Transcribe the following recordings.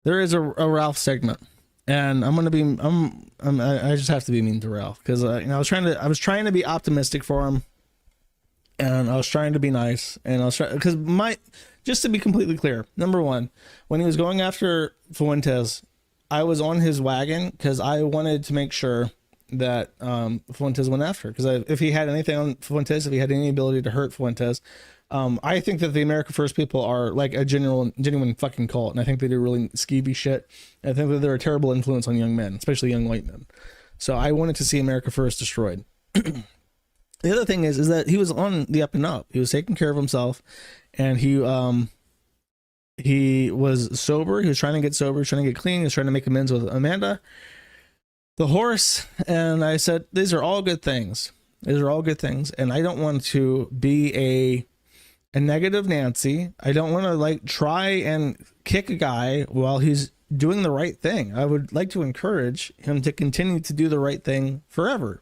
there is a Ralph segment, and I just have to be mean to Ralph because I was trying to be optimistic for him, and I was trying to be nice, and I was trying because just to be completely clear, number one, when he was going after Fuentes, I was on his wagon because I wanted to make sure that Fuentes went after, because if he had anything on Fuentes, if he had any ability to hurt Fuentes, I think that the America First people are like a genuine fucking cult, and I think they do really skeevy shit. I think that they're a terrible influence on young men, especially young white men. So I wanted to see America First destroyed. The other thing is that he was on the up and up. He was taking care of himself, and he was sober. He was trying to get sober, trying to get clean. He was trying to make amends with Amanda, the horse. And I said, these are all good things. These are all good things. And I don't want to be a negative Nancy. I don't want to like try and kick a guy while he's doing the right thing. I would like to encourage him to continue to do the right thing forever.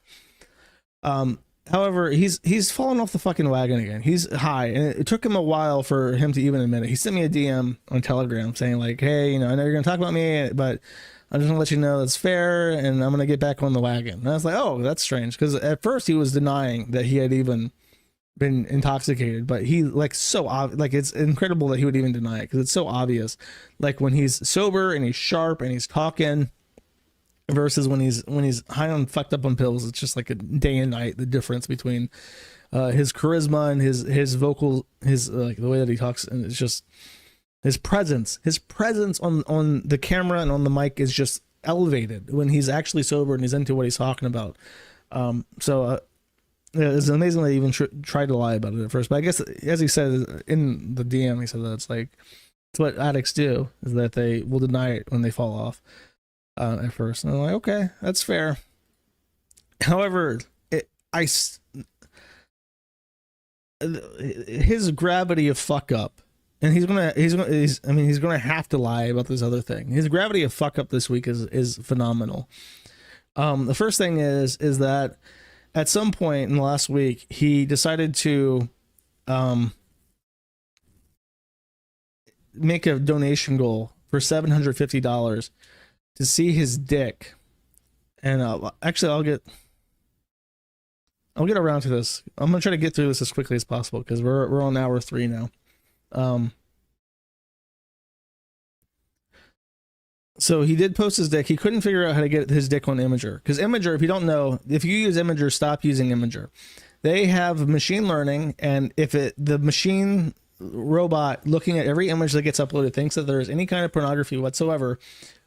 However, he's fallen off the fucking wagon again. He's high, and it took him a while for him to even admit it. He sent me a DM on Telegram saying like, hey, I know you're gonna talk about me, but I'm just gonna let you know that's fair, and I'm gonna get back on the wagon. And I was like, oh, that's strange, because at first he was denying that he had even been intoxicated, but he like it's incredible that he would even deny it, because it's so obvious, like when he's sober and he's sharp and he's talking versus when he's high on fucked up on pills. It's just like a day and night, the difference between his charisma and his vocal, his like the way that he talks, and it's just his presence on the camera and on the mic is just elevated when he's actually sober and he's into what he's talking about. It's amazing that he even tried to lie about it at first, but I guess as he said in the DM, he said that it's what addicts do, is that they will deny it when they fall off at first. And I'm like, okay, that's fair. However, his gravity of fuck up, and he's gonna have to lie about this other thing. His gravity of fuck up this week is phenomenal. The first thing is that at some point in the last week, he decided to make a donation goal for $750 to see his dick. And actually, I'll get around to this. I'm gonna try to get through this as quickly as possible, because we're on hour 3 now. So he did post his dick. He couldn't figure out how to get his dick on Imager, because Imager, if you don't know, if you use Imager, stop using Imager. They have machine learning, and if the machine robot looking at every image that gets uploaded thinks that there's any kind of pornography whatsoever,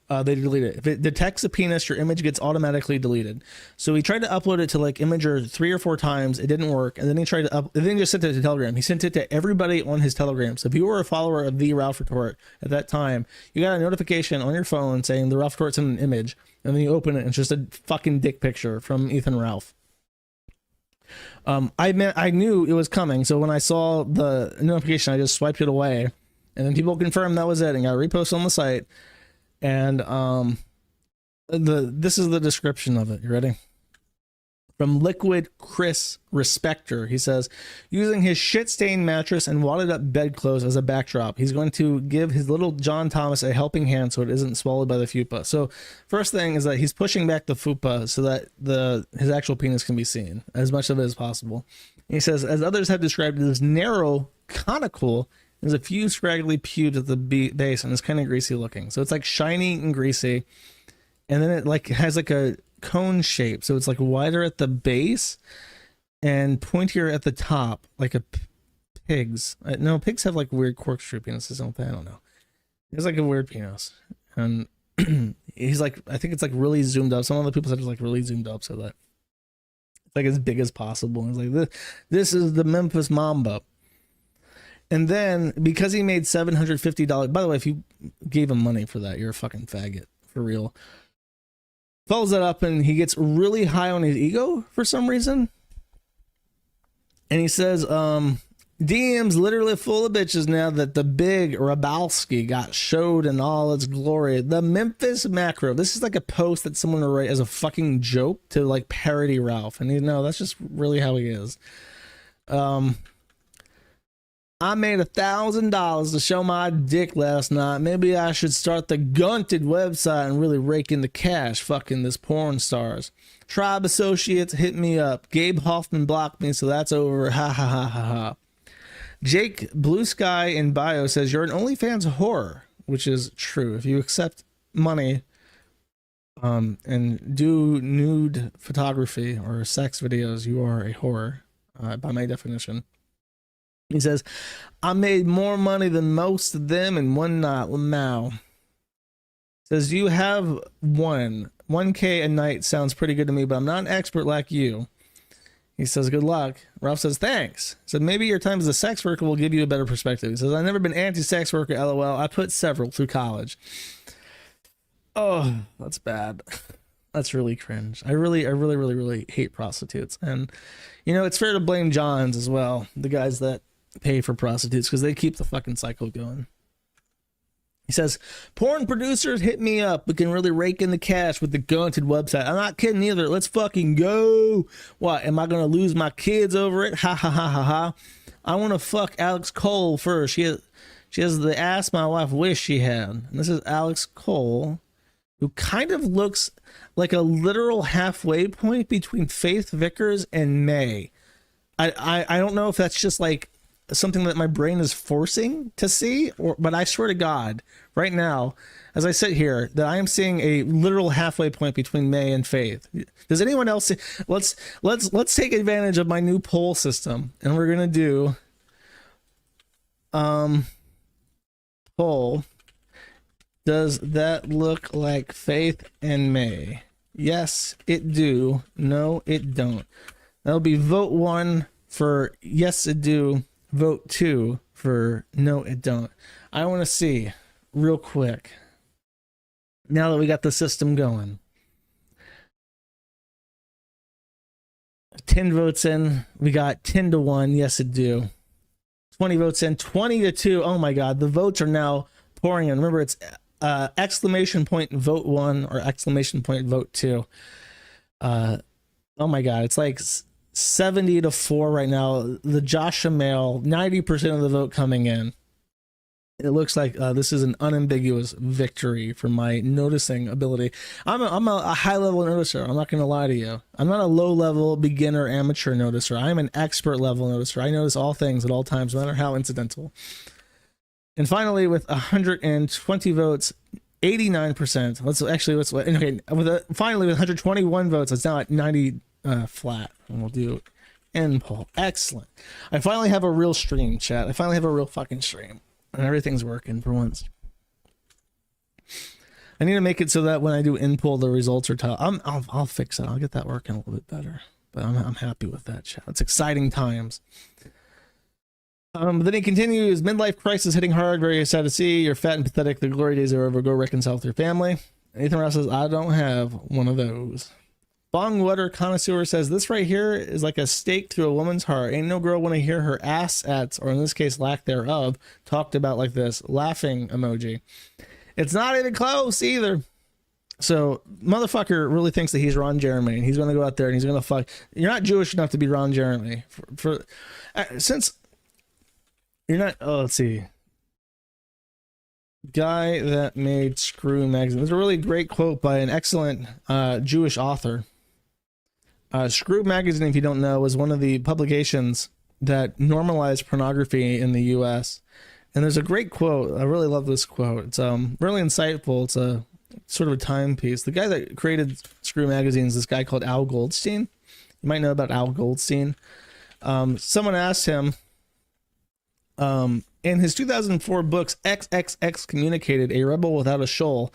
they delete it. If it detects a penis, your image gets automatically deleted. So he tried to upload it to like Imager 3 or 4 times. It didn't work. And then he tried to then he just sent it to Telegram. He sent it to everybody on his Telegram. So if you were a follower of the Ralph Retort at that time, you got a notification on your phone saying the Ralph Retort's in an image. And then you open it and it's just a fucking dick picture from Ethan Ralph. I knew it was coming. So when I saw the notification, I just swiped it away. And then people confirmed that was it and got reposted on the site. And this is the description of it. You ready? From Liquid Chris Respecter, he says, using his shit-stained mattress and wadded up bedclothes as a backdrop, he's going to give his little John Thomas a helping hand so it isn't swallowed by the fupa. So first thing is that he's pushing back the fupa so that his actual penis can be seen, as much of it as possible. He says, as others have described it, as narrow, conical. There's a few scraggly pubes at the base, and it's kind of greasy looking. So it's like shiny and greasy, and then it like has like a cone shape. So it's like wider at the base and pointier at the top, like a pig's. No, pigs have like weird corkscrew penises, don't they? I don't know. It's like a weird penis, and he's like, I think it's like really zoomed up. Some other people said it's like really zoomed up so that it's like as big as possible. And it's like this is the Memphis Mamba. And then, because he made $750, by the way, if you gave him money for that, you're a fucking faggot, for real. Follows that up, and he gets really high on his ego for some reason. And he says, DM's literally full of bitches now that the big Rabalski got showed in all its glory. The Memphis Macro. This is like a post that someone would write as a fucking joke to like parody Ralph. And you know, that's just really how he is. I made $1,000 to show my dick last night. Maybe I should start the Gunted website and really rake in the cash fucking this porn stars. Tribe Associates hit me up. Gabe Hoffman blocked me, so that's over. Ha ha ha ha ha. Jake Blue Sky in bio says you're an OnlyFans whore, which is true. If you accept money and do nude photography or sex videos, you are a whore by my definition. He says, I made more money than most of them in one night. Now, says you have 1K a night sounds pretty good to me, but I'm not an expert like you. He says, good luck. Ralph says, thanks. So maybe your time as a sex worker will give you a better perspective. He says, I've never been anti-sex worker, LOL. I put several through college. Oh, that's bad. That's really cringe. I really hate prostitutes. And, you know, it's fair to blame Johns as well. The guys that pay for prostitutes, because they keep the fucking cycle going. He says, porn producers hit me up. We can really rake in the cash with the Gunted website. I'm not kidding either. Let's fucking go. What, am I going to lose my kids over it? Ha ha ha ha ha. I want to fuck Alex Cole first. She has the ass my wife wished she had. And this is Alex Cole, who kind of looks like a literal halfway point between Faith Vickers and May. I don't know if that's just like something that my brain is forcing to see, but I swear to God, right now, as I sit here, that I am seeing a literal halfway point between May and Faith. Does anyone else see? Let's take advantage of my new poll system, and we're gonna do poll. Does that look like Faith and May? Yes, it do. No, it don't. That'll be vote 1 for yes, it do. Vote 2 for no, it don't. I want to see real quick, now that we got the system going. 10 votes in, we got 10-1. Yes, it do. 20 votes in, 20-2. Oh my God, the votes are now pouring in. Remember, it's exclamation point vote 1 or exclamation point vote 2. Oh my God, it's like 70-4 right now. The Josh Mail, 90% of the vote coming in. It looks like this is an unambiguous victory for my noticing ability. I'm a high-level noticer. I'm not going to lie to you. I'm not a low-level beginner amateur noticer. I'm an expert-level noticer. I notice all things at all times, no matter how incidental. And finally, with 120 votes, 89%. Finally, with 121 votes, it's now at 90 flat, and we'll do end poll. Excellent. I finally have a real stream, chat. I finally have a real fucking stream, and everything's working for once. I need to make it so that when I do end poll, the results are I'll fix it. I'll get that working a little bit better. But I'm happy with that, chat. It's exciting times. Then he continues, midlife crisis hitting hard, very sad to see. You're fat and pathetic. The glory days are over. Go reconcile with your family. Nathan Ross says, I don't have one of those. Bong Water Connoisseur says, this right here is like a stake through a woman's heart. Ain't no girl want to hear her assets, or in this case, lack thereof, talked about like this. Laughing emoji. It's not even close either. So, motherfucker really thinks that he's Ron Jeremy, and he's going to go out there and he's going to fuck. You're not Jewish enough to be Ron Jeremy. Since you're not, let's see. Guy that made Screw magazine. There's a really great quote by an excellent Jewish author. Screw magazine, if you don't know, is one of the publications that normalized pornography in the US. And there's a great quote. I really love this quote. It's really insightful. It's a sort of a timepiece. The guy that created Screw magazine is this guy called Al Goldstein. You might know about Al Goldstein. Someone asked him, in his 2004 books, XXX Communicated, A Rebel Without a Shoal,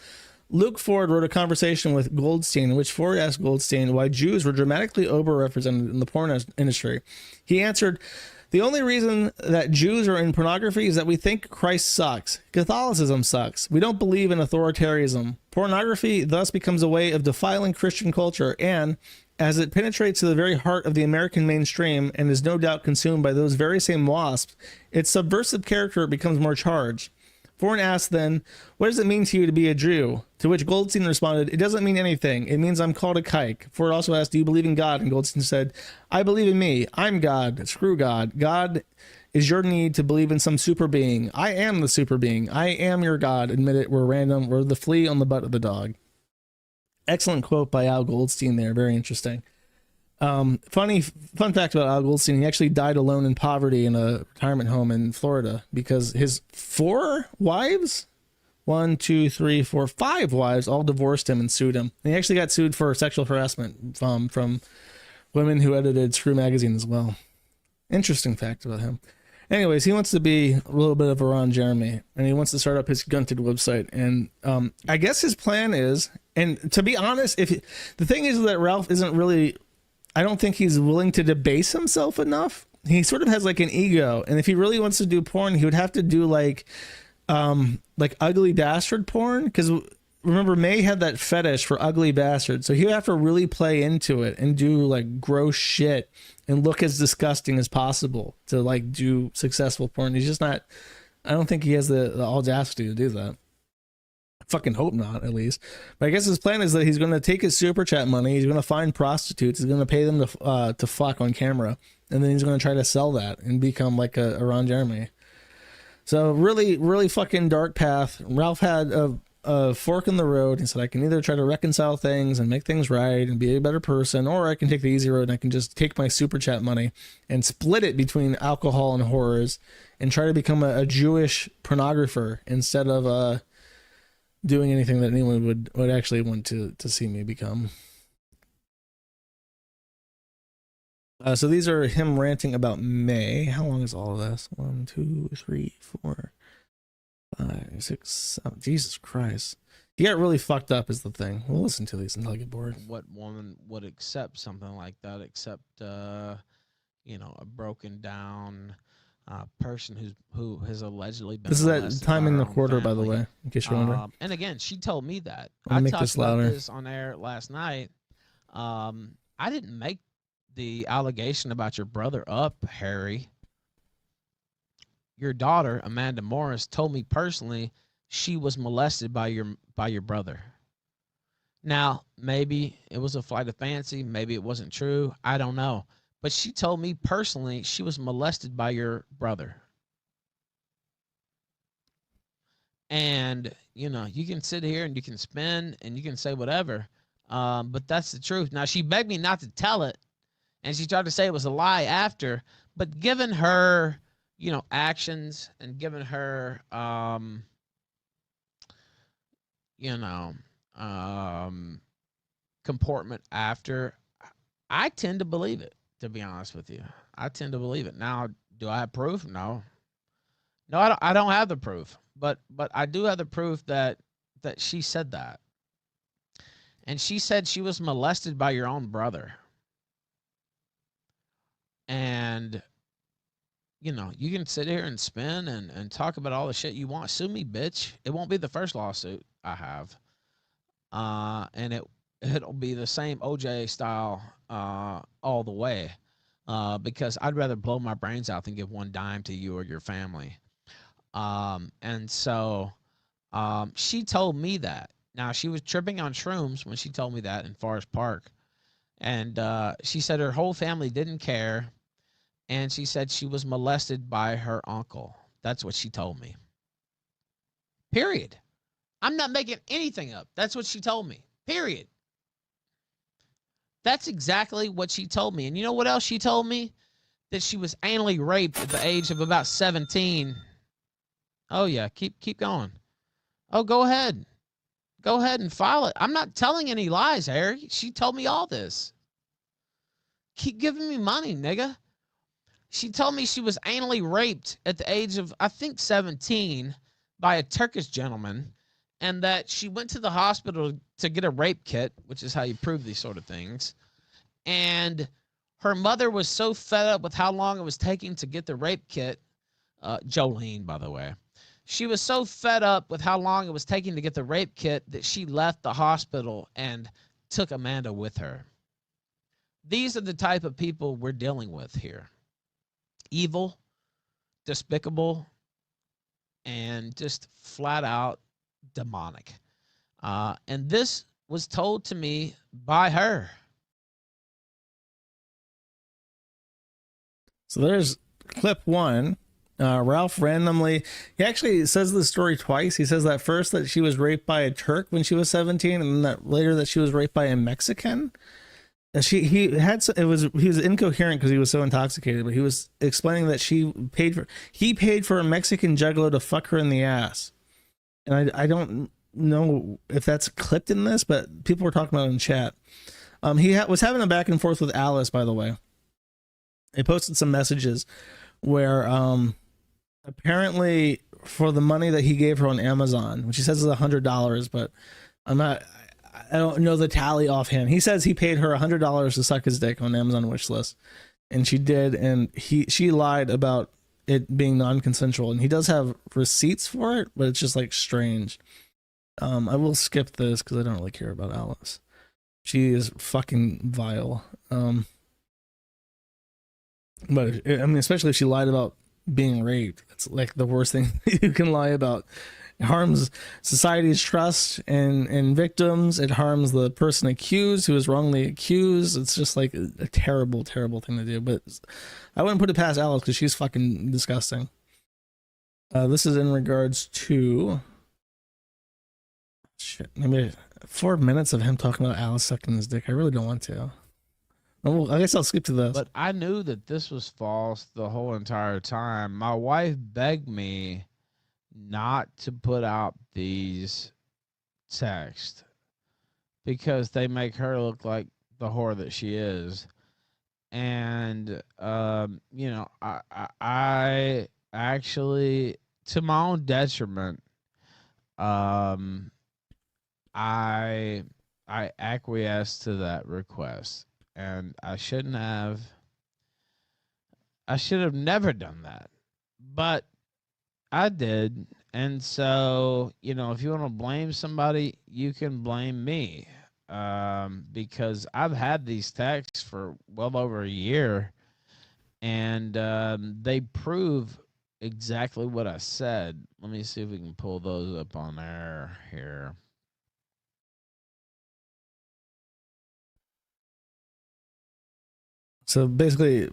Luke Ford wrote a conversation with Goldstein in which Ford asked Goldstein why Jews were dramatically overrepresented in the porn industry. He answered, the only reason that Jews are in pornography is that we think Christ sucks. Catholicism sucks. We don't believe in authoritarianism. Pornography thus becomes a way of defiling Christian culture, and as it penetrates to the very heart of the American mainstream and is no doubt consumed by those very same wasps, its subversive character becomes more charged. Ford asked then, what does it mean to you to be a Jew? To which Goldstein responded, it doesn't mean anything. It means I'm called a kike. Ford also asked, do you believe in God? And Goldstein said, I believe in me. I'm God. Screw God. God is your need to believe in some super being. I am the super being. I am your God. Admit it. We're random. We're the flea on the butt of the dog. Excellent quote by Al Goldstein there. Very interesting. Fun fact about Al Goldstein, he actually died alone in poverty in a retirement home in Florida because his 4 wives, 5 wives, all divorced him and sued him. And he actually got sued for sexual harassment from women who edited Screw Magazine as well. Interesting fact about him. Anyways, he wants to be a little bit of a Ron Jeremy, and he wants to start up his Gunted website. And I guess his plan is, and to be honest, the thing is that Ralph isn't really, I don't think he's willing to debase himself enough. He sort of has like an ego, and if he really wants to do porn, he would have to do like ugly bastard porn, because remember May had that fetish for ugly bastards, so he would have to really play into it and do like gross shit and look as disgusting as possible to like do successful porn. He's just not, I don't think he has the audacity to do that. I fucking hope not, at least. But I guess his plan is that he's going to take his super chat money, he's going to find prostitutes, he's going to pay them to fuck on camera, and then he's going to try to sell that and become like a Ron Jeremy. So really, really fucking dark path. Ralph had a fork in the road. He said, I can either try to reconcile things and make things right and be a better person, or I can take the easy road and I can just take my super chat money and split it between alcohol and horrors and try to become a Jewish pornographer instead of doing anything that anyone would actually want to see me become. So these are him ranting about May. How long is all of this? 1, 2, 3, 4, 5, 6, 7. Jesus Christ. He got really fucked up is the thing. We'll listen to these until I get bored. What woman would accept something like that except, you know, a broken down person who has allegedly been. This is that time in the quarter, by the way, in case you're wondering. And again, she told me that. I talked about this on air last night. I didn't make the allegation about your brother up, Harry. Your daughter, Amanda Morris, told me personally she was molested by your brother. Now, maybe it was a flight of fancy. Maybe it wasn't true. I don't know. But she told me personally she was molested by your brother. And, you know, you can sit here and you can spin and you can say whatever. But that's the truth. Now, she begged me not to tell it. And she tried to say it was a lie after. But given her, you know, actions and given her, you know, comportment after, I tend to believe it, to be honest with you. I tend to believe it. Now, do I have proof? No, I don't have the proof, but I do have the proof that she said that. And she said she was molested by your own brother. And, you know, you can sit here and spin and talk about all the shit you want. Sue me, bitch. It won't be the first lawsuit I have. And it'll be the same OJ style all the way. Because I'd rather blow my brains out than give one dime to you or your family. And so she told me that. Now, she was tripping on shrooms when she told me that in Forest Park. And she said her whole family didn't care. And she said she was molested by her uncle. That's what she told me. Period. I'm not making anything up. That's what she told me. Period. That's exactly what she told me. And you know what else she told me? That she was anally raped at the age of about 17. Oh, yeah. Keep going. Oh, go ahead. Go ahead and file it. I'm not telling any lies, Harry. She told me all this. Keep giving me money, nigga. She told me she was anally raped at the age of, I think, 17 by a Turkish gentleman, and that she went to the hospital to get a rape kit, which is how you prove these sort of things. And her mother was so fed up with how long it was taking to get the rape kit, Jolene, by the way. She was so fed up with how long it was taking to get the rape kit that she left the hospital and took Amanda with her. These are the type of people we're dealing with here. Evil, despicable, and just flat out demonic. And this was told to me by her. So there's clip 1 Ralph randomly, he actually says the story twice. He says that first that she was raped by a Turk when she was 17, and then that later that she was raped by a Mexican. And he was incoherent because he was so intoxicated, but he was explaining that he paid for a Mexican juggalo to fuck her in the ass. And I don't know if that's clipped in this, but people were talking about it in chat. He was having a back and forth with Alice, by the way. He posted some messages where apparently for the money that he gave her on Amazon, which he says is $100, but I don't know the tally offhand. He says he paid her $100 to suck his dick on Amazon wishlist, and she did, and she lied about it being non-consensual, and he does have receipts for it, but it's just like strange. I will skip this because I don't really care about Alice. She is fucking vile. But I mean, especially if she lied about being raped, it's like the worst thing you can lie about. It harms society's trust in victims. It harms the person accused who is wrongly accused. It's just like a terrible, terrible thing to do. But I wouldn't put it past Alice because she's fucking disgusting. This is in regards to shit. Maybe 4 minutes of him talking about Alice sucking his dick. I really don't want to. Well, I guess I'll skip to this. But I knew that this was false the whole entire time. My wife begged me not to put out these texts because they make her look like the whore that she is. And you know, I actually, to my own detriment, I acquiesced to that request, and I should have never done that, but I did. And so, you know, if you want to blame somebody, you can blame me, because I've had these texts for well over a year, and they prove exactly what I said. Let me see if we can pull those up on air here. So basically,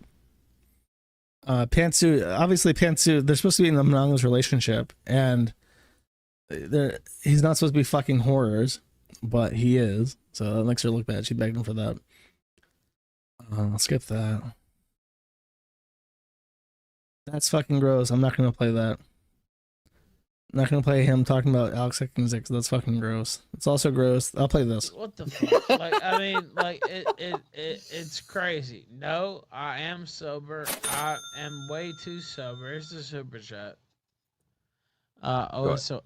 Pantsu, they're supposed to be in a monogamous relationship, and he's not supposed to be fucking horrors, but he is. So that makes her look bad. She begged him for that. I'll skip that. That's fucking gross. I'm not gonna play that. I'm not gonna play him talking about Alex sucking his dick. That's fucking gross. It's also gross. I'll play this. What the fuck? Like, I mean, like it's crazy. No, I am sober. I am way too sober. Here's the super chat. It's a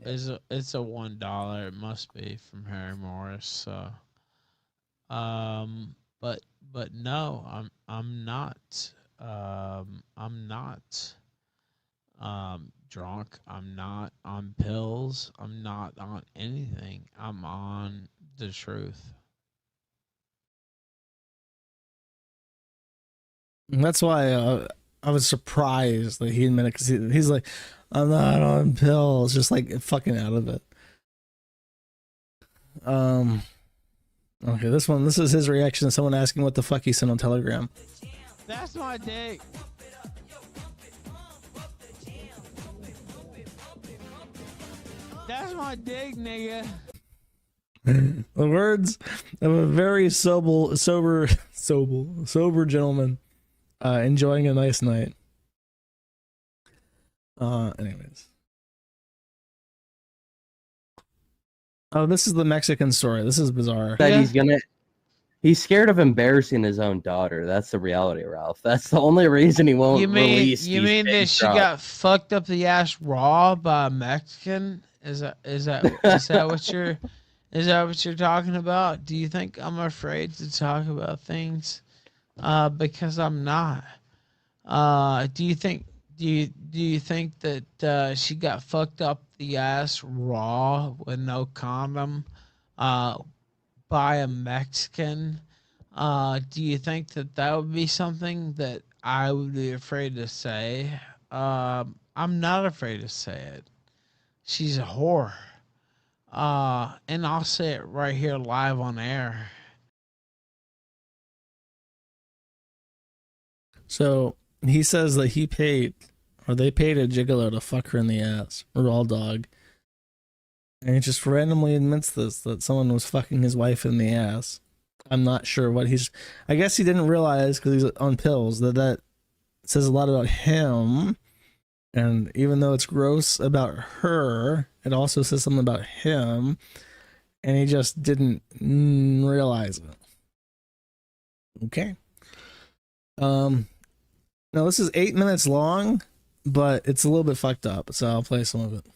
$1. It must be from Harry Morris. So, but no, I'm not. I'm not drunk. I'm not on pills. I'm not on anything. I'm on the truth. And that's why I was surprised that he admitted, because he's like, I'm not on pills, just like fucking out of it. Okay, this is his reaction to someone asking what the fuck he sent on Telegram. That's my dick. That's my dick, nigga. The words of a very sober gentleman enjoying a nice night. Anyways. Oh, this is the Mexican story. This is bizarre. That he's scared of embarrassing his own daughter. That's the reality, Ralph. That's the only reason he won't release. You mean that she got fucked up the ass raw by a Mexican? Is that what you're talking about? Do you think I'm afraid to talk about things? Because I'm not. Do you think that she got fucked up the ass raw with no condom by a Mexican? Do you think that would be something that I would be afraid to say? I'm not afraid to say it. She's a whore. And I'll say it right here live on air. So he says that he paid or they paid a gigolo to fuck her in the ass. Raw dog. And he just randomly admits this, that someone was fucking his wife in the ass. I'm not sure what he's... I guess he didn't realize, because he's on pills, that says a lot about him. And even though it's gross about her, it also says something about him. And he just didn't realize it. Okay. Now this is 8 minutes long, but it's a little bit fucked up, so I'll play some of it.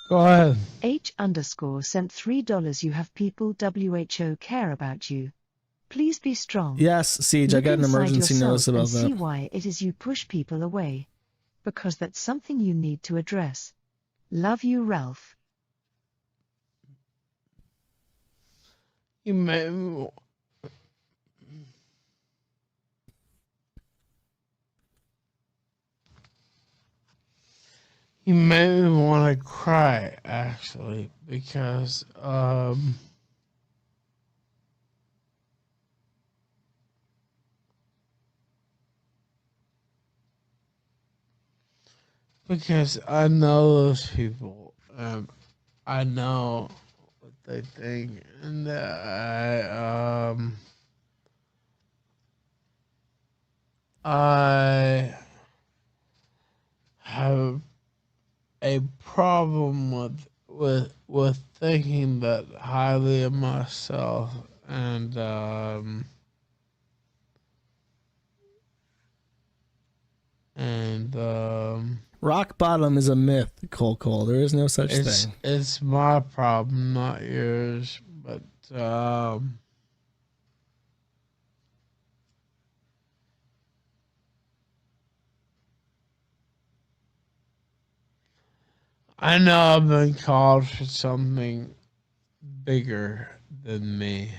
Go ahead. H_ sent $3. You have people WHO care about you. Please be strong. Yes, Siege, I Look got an inside emergency yourself notice about and see that. why it is you push people away. Because that's something you need to address. Love you, Ralph. You may me want to cry, actually, because I know those people. I know what they think, and I have a problem with thinking that highly of myself, and Rock bottom is a myth, Cole. There is no such thing. it's my problem, not yours. But I know I've been called for something bigger than me.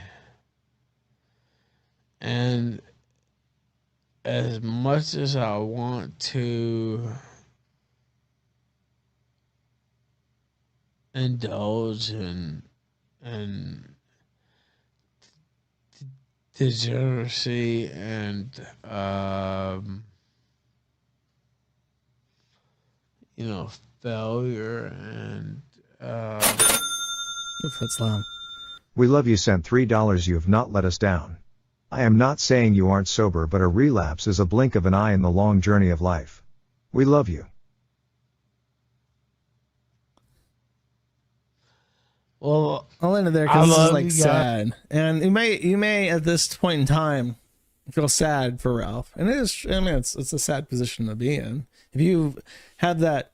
And as much as I want to indulge in degeneracy and failure and Oof, that's loud. We love you. Sent $3. You have not let us down. I am not saying you aren't sober, but a relapse is a blink of an eye in the long journey of life. We love you. well, I'll end it there I because this is love like you guys. sad, and you may at this point in time feel sad for Ralph, and it is. I mean, it's a sad position to be in. If you have that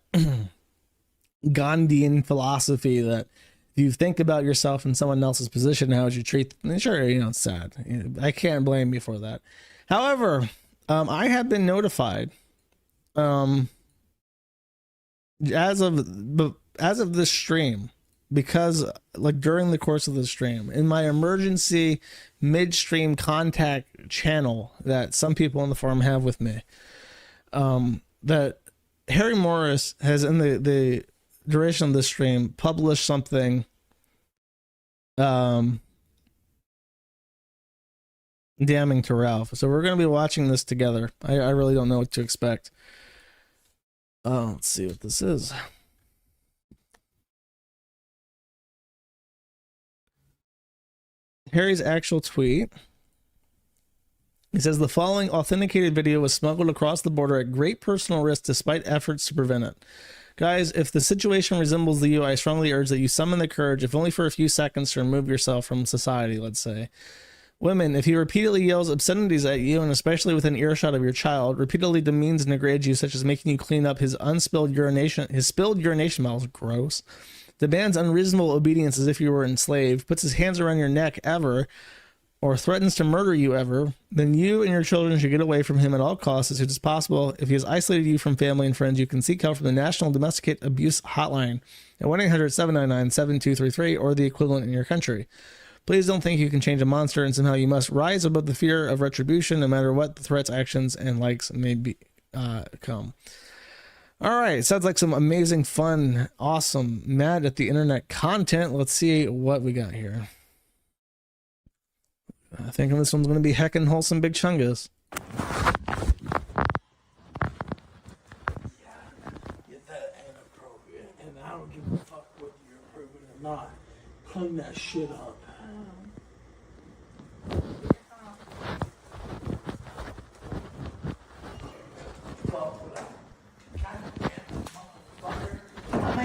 Gandhian philosophy that if you think about yourself in someone else's position, how would you treat them? Sure, it's sad. I can't blame you for that. However, I have been notified, as of this stream, because like during the course of the stream, in my emergency midstream contact channel that some people in the forum have with me, that Harry Morris has, in the duration of the stream, published something damning to Ralph. So we're going to be watching this together. I really don't know what to expect. Let's see what this is. Harry's actual tweet. He says the following authenticated video was smuggled across the border at great personal risk despite efforts to prevent it. Guys, if the situation resembles the U, I strongly urge that you summon the courage, if only for a few seconds, to remove yourself from society, let's say. Women, if he repeatedly yells obscenities at you, and especially within earshot of your child, repeatedly demeans and degrades you, such as making you clean up his spilled urination bottles, gross, demands unreasonable obedience as if you were enslaved, puts his hands around your neck ever, or threatens to murder you ever, then you and your children should get away from him at all costs as soon as possible. If he has isolated you from family and friends, you can seek help from the National Domestic Abuse Hotline at 1-800-799-7233 or the equivalent in your country. Please don't think you can change a monster, and somehow you must rise above the fear of retribution, no matter what the threats, actions, and likes may be come. All right, sounds like some amazing, fun, awesome, mad at the internet content. Let's see what we got here. I think this one's going to be heckin' wholesome big chungus. not clean that shit up.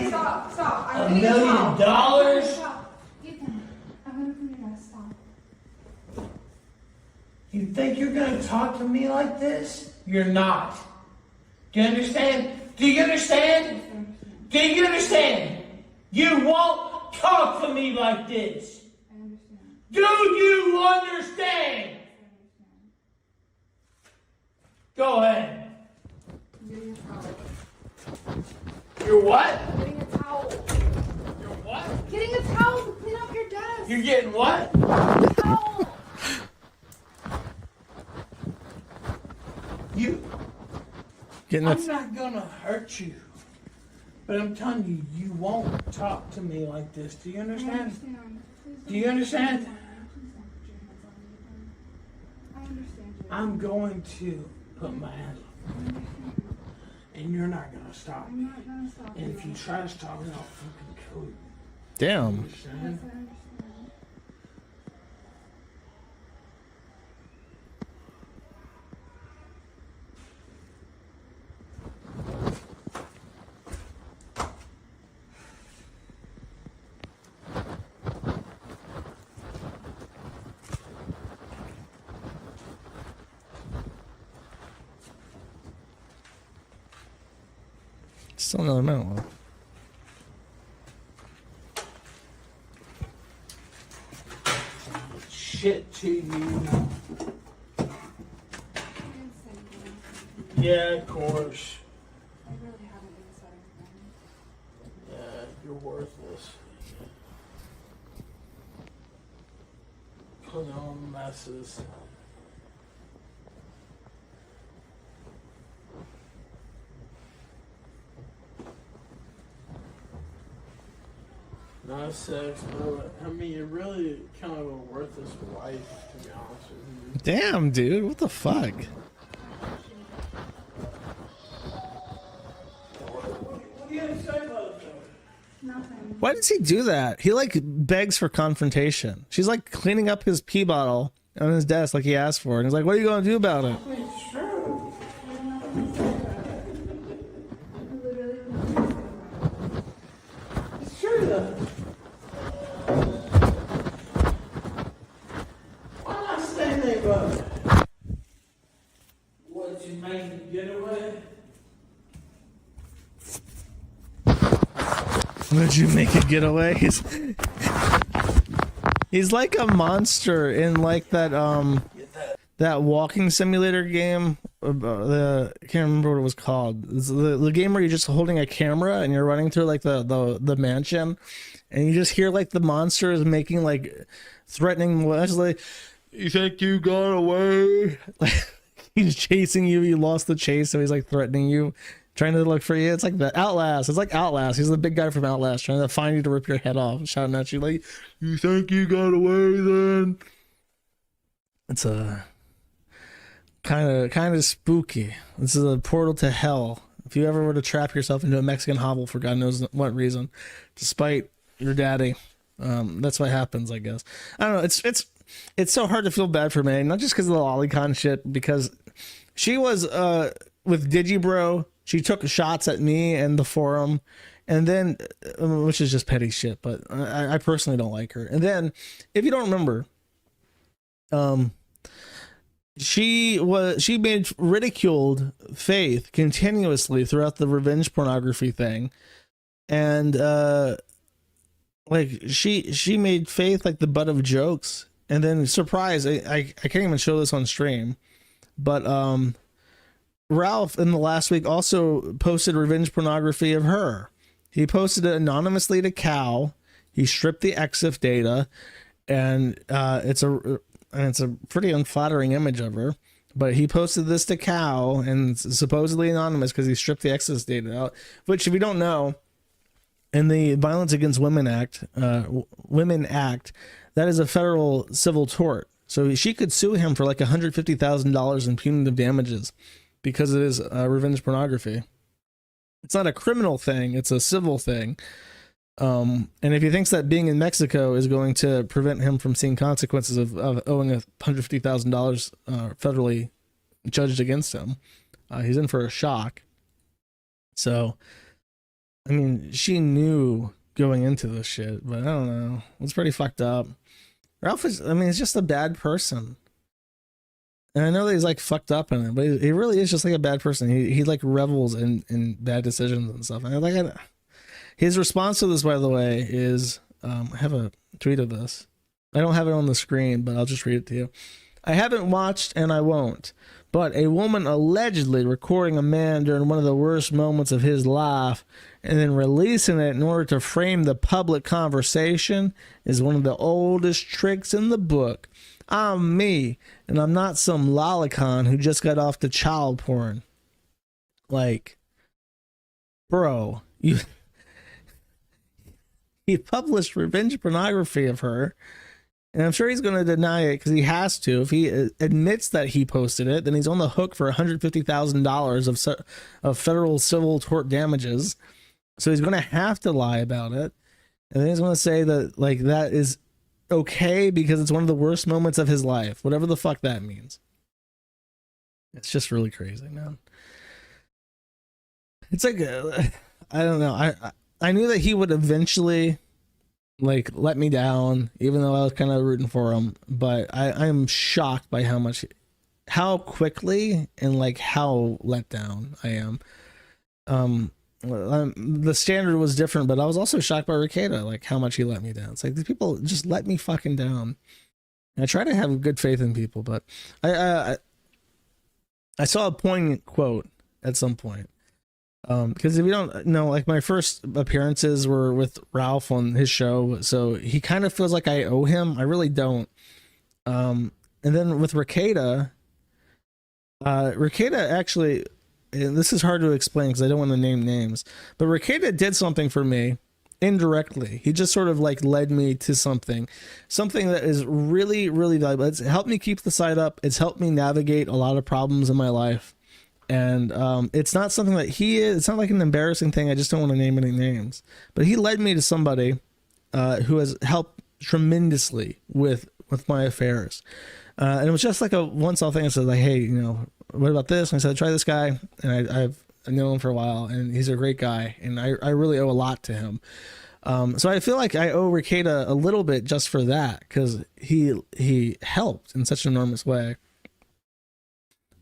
Stop, stop. $1 million? Stop. Ethan, I'm gonna put your ass. Stop. You think you're gonna talk to me like this? You're not. Do you understand? Do you understand? Do you understand? You won't talk to me like this. I understand. Do you understand? Go ahead. I'm getting a towel. You're what? I'm getting a towel. You're what? Getting a towel to clean up your desk. You're getting what? A towel. You. Getting I'm it. not gonna hurt you. But I'm telling you, you won't talk to me like this. Do you I understand? understand. Please don't Do you understand? Please don't put your hands on me. I understand you. I'm going to put my hands on you. And you're not gonna stop I'm me. not gonna stop And you. if you try to stop me, I'll fucking kill you. Damn. Understand? Yes, I understand. Still another minute left. Shit to you. I didn't say anything. Yeah, of course. I really haven't even said anything. Yeah, you're worthless. Put on messes. No sex, but I mean, you're really kind of a worthless wife, to be honest with you. Damn, dude. What the fuck? What do you have to say about it, Nothing. Why does he do that? He like begs for confrontation. She's like cleaning up his pee bottle on his desk like he asked for. And he's like, what are you going to do about it? though? It's true. I have nothing to say about it. I literally have nothing to say about it. It's true, though. Why not say anything about it? What, you made the getaway? Would you make a getaway? He's like a monster in like that walking simulator game. I can't remember what it was called. It's the game where you're just holding a camera and you're running through like the mansion, and you just hear like the monsters making like threatening. Like, you think you got away? Like he's chasing you. You lost the chase, so he's like threatening you, trying to look for you. It's like the Outlast. It's like Outlast. He's the big guy from Outlast, trying to find you to rip your head off, shouting at you like, "You think you got away then?" It's a kind of spooky. This is a portal to hell. If you ever were to trap yourself into a Mexican hovel for God knows what reason, despite your daddy, that's what happens, I guess. I don't know. It's so hard to feel bad for May, not just because of the lolicon shit, because she was with Digibro. She took shots at me and the forum, and then, which is just petty shit, but I personally don't like her. And then, if you don't remember, she made ridiculed Faith continuously throughout the revenge pornography thing, and like she made Faith like the butt of jokes. And then surprise, I can't even show this on stream, but Ralph in the last week also posted revenge pornography of her. He posted it anonymously to Cal. He stripped the EXIF data, and it's a pretty unflattering image of her. But he posted this to Cal, and it's supposedly anonymous because he stripped the EXIF data out. Which, if you don't know, in the Violence Against Women Act, that is a federal civil tort. So she could sue him for like $150,000 in punitive damages because it is revenge pornography. It's not a criminal thing; it's a civil thing. And if he thinks that being in Mexico is going to prevent him from seeing consequences of owing $150,000 federally judged against him, he's in for a shock. So, I mean, she knew going into this shit, but I don't know. It's pretty fucked up. Ralph is, I mean, he's just a bad person. And I know that he's like fucked up in it, but he really is just like a bad person. He like revels in bad decisions and stuff. And his response to this, by the way, is I have a tweet of this. I don't have it on the screen, but I'll just read it to you. I haven't watched and I won't, but a woman allegedly recording a man during one of the worst moments of his life and then releasing it in order to frame the public conversation is one of the oldest tricks in the book. I'm me, and I'm not some lolicon who just got off the child porn. Like, bro, he published revenge pornography of her, and I'm sure he's going to deny it because he has to. If he admits that he posted it, then he's on the hook for $150,000 of federal civil tort damages. So he's going to have to lie about it, and then he's going to say that like that is okay because it's one of the worst moments of his life, whatever the fuck that means. It's just really crazy, man. It's like I don't know. I knew that he would eventually like let me down, even though I was kind of rooting for him. But I am shocked by how quickly and like how let down I am. The standard was different, but I was also shocked by Rekieta, like how much he let me down. It's like these people just let me fucking down. And I try to have good faith in people, but I saw a poignant quote at some point. Because if you don't know, like my first appearances were with Ralph on his show, so he kind of feels like I owe him. I really don't. And then with Rekieta actually, and this is hard to explain because I don't want to name names, but Rekieta did something for me indirectly. He just sort of like led me to something that is really, really valuable. It's helped me keep the site up. It's helped me navigate a lot of problems in my life. And it's not something that it's not like an embarrassing thing. I just don't want to name any names, but he led me to somebody who has helped tremendously with my affairs. And it was just like a once-off thing. I said like, hey, you know, what about this? And I said, try this guy. And I've known him for a while and he's a great guy. And I really owe a lot to him. So I feel like I owe Rekieta a little bit just for that, because he helped in such an enormous way.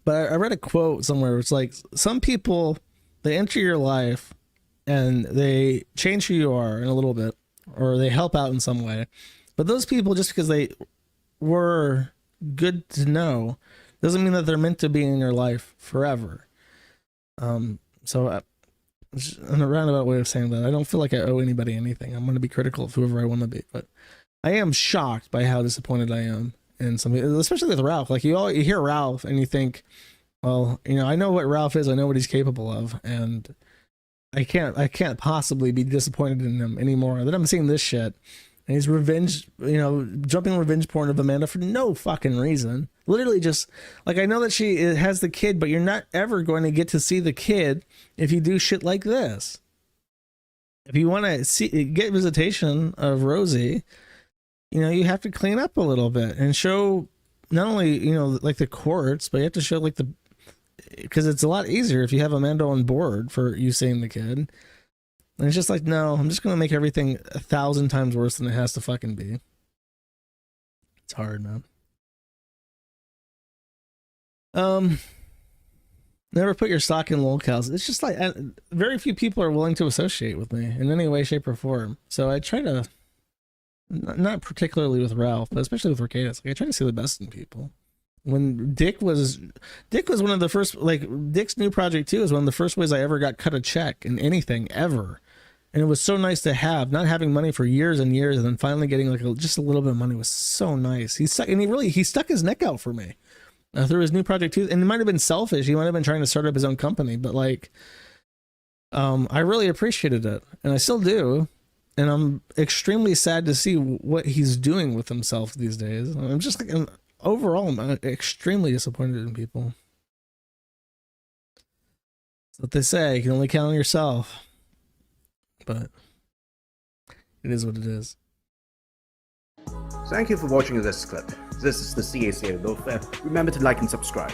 But I read a quote somewhere where it's like, some people, they enter your life and they change who you are in a little bit, or they help out in some way. But those people, just because they were good to know, doesn't mean that they're meant to be in your life forever. So in a roundabout way of saying that, I don't feel like I owe anybody anything. I'm going to be critical of whoever I want to be, but I am shocked by how disappointed I am in some, especially with Ralph. Like you hear Ralph and you think, well, you know, I know what Ralph is. I know what he's capable of, and I can't possibly be disappointed in him anymore. Then I'm seeing this shit. And he's jumping revenge porn of Amanda for no fucking reason. Literally just, like, I know that she has the kid, but you're not ever going to get to see the kid if you do shit like this. If you want to get visitation of Rosie, you know, you have to clean up a little bit and show not only, you know, like the courts, but you have to show like because it's a lot easier if you have Amanda on board for you seeing the kid. And it's just like, no, I'm just going to make everything 1,000 times worse than it has to fucking be. It's hard, man. Never put your stock in lolcows. It's just like, very few people are willing to associate with me in any way, shape, or form. So I try to, not particularly with Ralph, but especially with Rekieta, like I try to see the best in people. When Dick was one of the first, like Dick's new project too is one of the first ways I ever got cut a check in anything ever. And it was so nice to have, not having money for years and years, and then finally getting like just a little bit of money was so nice. He stuck his neck out for me through his new project too. And it might have been selfish. He might have been trying to start up his own company, but like, I really appreciated it, and I still do. And I'm extremely sad to see what he's doing with himself these days. I'm just like, overall, I'm extremely disappointed in people. That's what they say. You can only count on yourself. But It is what it is. Thank you for watching this clip. This is the CACA Loaf. Remember to like and subscribe.